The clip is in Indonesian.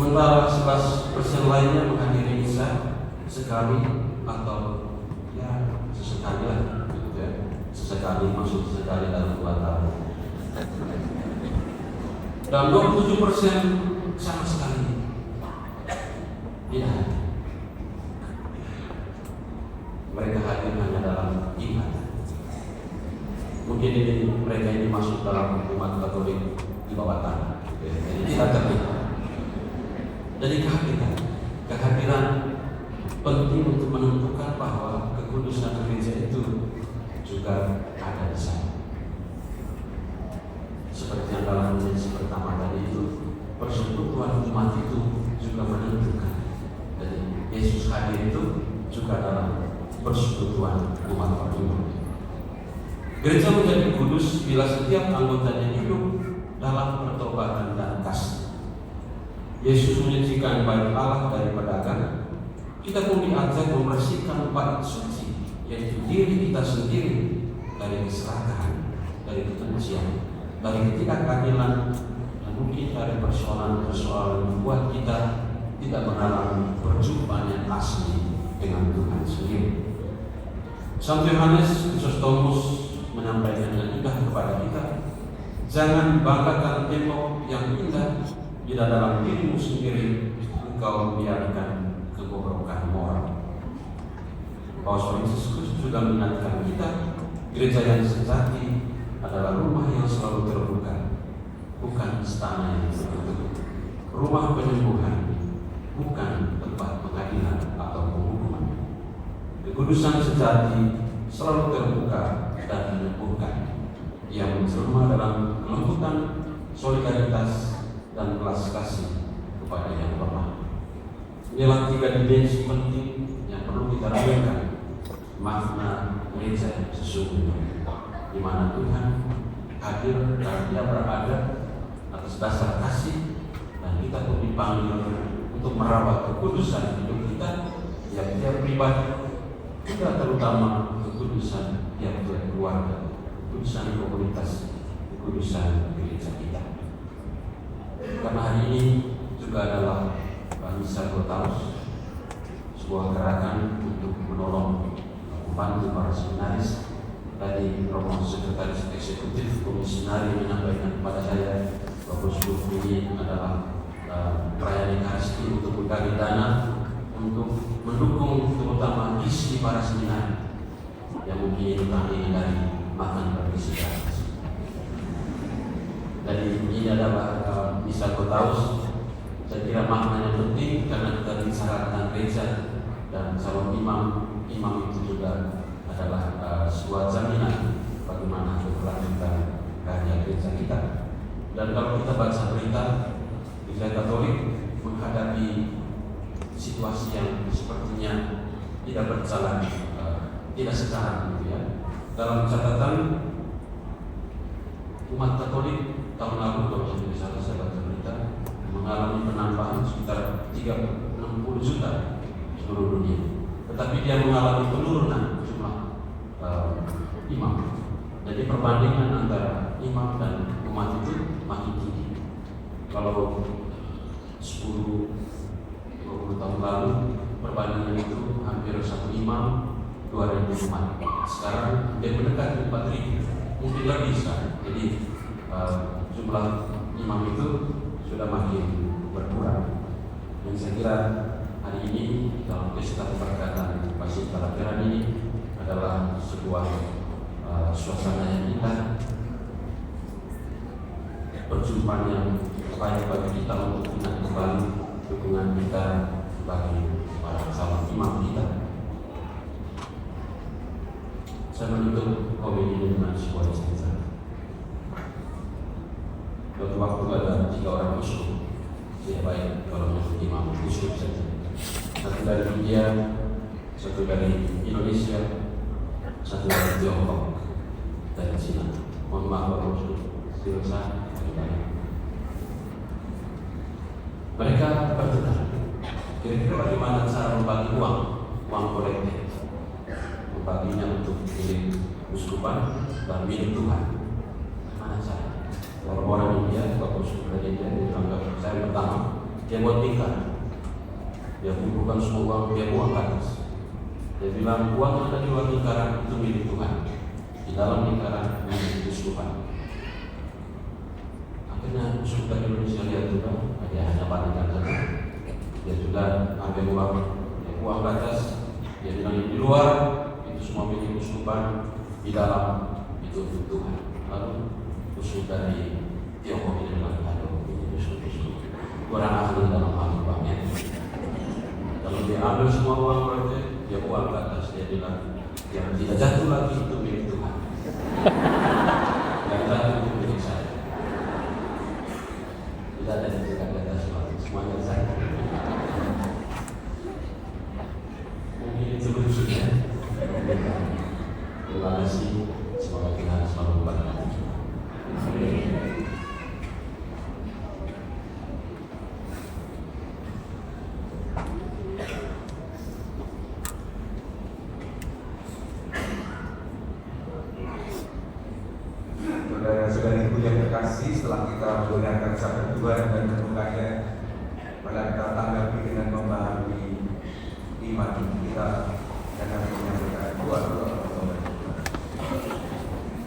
Sementara 11% lainnya menghadiri misa sekali atau ya sesekali lah, gitu ya. Sesekali, maksud sesekali dalam 2 tahun. Dan 27% sama sekali tidak. Mereka hadir hanya dalam ibadah. Mungkin ini mereka ini masuk dalam umat Katolik di bawah tanah. Jadi tidak terlihat. Jadi kehadiran penting untuk menentukan bahwa kekudusan gereja itu juga ada di sana. Seperti yang dalam menit pertama tadi itu, persekutuan umat itu juga menentukan. Jadi Yesus hadir itu juga dalam persekutuan umat beriman. Gereja menjadi kudus bila setiap anggotanya hidup dalam pertobatan dan kasih. Yesus menyucikan bait Allah dari pedagang. Kita pun diajak membersihkan bait suci, yaitu diri kita sendiri dari keserakahan, dari kebencian, dari ketidakadilan, dan mungkin dari persoalan-persoalan yang membuat kita tidak mengalami perjumpaan yang asli dengan Tuhan sendiri. Santo Yohanes Chrysostomus menyampaikan yang indah kepada kita, jangan banggakan tembok yang indah bila dalam dirimu sendiri engkau membiarkan kebobrokan moral. Paus Fransiskus juga mengingatkan kita, gereja yang sejati adalah rumah yang selalu terbuka, bukan istana yang tertutup, rumah penyembuhan, bukan tempat pengadilan atau penghukuman. Kekudusan sejati selalu terbuka dan menyembuhkan, yang menjelma dalam kelembutan, solidaritas, dan belas kasih kepada yang lemah. Inilah 3 dimensi penting yang perlu kita renungkan makna gereja sesungguhnya, di mana Tuhan hadir dan Dia berada atas dasar kasih, dan kita pun dipanggil untuk merawat kekudusan hidup kita, tiap-tiap pribadi, juga terutama kekudusan tiap-tiap keluarga, kekudusan komunitas, kekudusan gereja kita. Karena hari ini juga adalah Misa Gotaus, sebuah gerakan untuk menolong membantu para seminaris. Tadi Romo Sekretaris Eksekutif Komisionari menyampaikan kepada saya bahwa 10 ini adalah perayaan Ekaristi untuk menggali dana untuk mendukung terutama isi para seminari yang mungkin terdiri dari makan berisi gratis. Jadi ini adalah Misa Gotaus. Saya kira maknanya penting karena kita bicara tentang gereja dan calon imam itu juga adalah sebuah jaminan bagaimana keberlanjutan karya gereja kita. Dan kalau kita baca berita, Gereja Katolik menghadapi situasi yang sepertinya tidak berjalan, tidak sekarang gitu ya. Dalam catatan umat Katolik tahun lalu, kalau saya baca berita, mengalami penambahan sekitar 60 juta seluruh dunia. Tetapi dia mengalami penurunan jumlah imam. Jadi perbandingan antara imam dan umat itu makin tinggi. Kalau 10-20 tahun lalu perbandingan itu hampir 1 imam 2.000 umat. Sekarang dia mendekati 4.000, mungkin lebih sekarang. Jadi jumlah imam itu sudah makin berkurang. Dan saya kira hari ini dalam pesta keberkatan Basilika Lateran ini adalah sebuah suasana yang indah, perjumpaan yang baik bagi kita untuk ingat kembali dukungan kita bagi para calon imam kita. Saya menutup homili ini dengan sebuah cerita. Suatu waktu ada 3 orang uskup. Tidak baik kalau menyebut imam uskup saja. Satu dari India, satu dari Indonesia, satu dari Tiongkok, dari Cina. Mohon maaf kalau uskup silahkan dari banyak. Mereka bertanya, kira-kira bagaimana cara membagi uang kolektif, membaginya untuk milik uskupan dan milik Tuhan. Bagaimana cara? Orang-orang India, Bapak Uskup dari India dianggap saya pertama Dia buat lingkaran. Dia kumpulkan semua uang, dia buang ke atas. Dia bilang uang yang ada di luar lingkaran itu milik Tuhan. Di dalam lingkaran milik Tuhan. Akhirnya Sultan Indonesia lihat juga, dia hanya panen saja. Dia juga ambil uang, dia buang ke atas. Dia bilang di luar itu semua milik Tuhan, di dalam itu untuk Tuhan. Lalu usul dari Tiongkok ini bilang, aduh ini usul kurang ahli dalam hal uangnya. Kalau dia ambil semua uang berarti dia buang ke atas. Dia bilang yang tidak jatuh lagi itu milik Tuhan. Yang jatuh itu milik saya. Tidak ada yang tidak ada semuanya saya. Mungkin itu berikutnya. Terima kasih. Semoga Tuhan selalu memberkati. Saudara-saudariku yang terkasih, setelah kita mendengarkan sabda Tuhan dan renungannya, mari kita tanggapi dengan memahami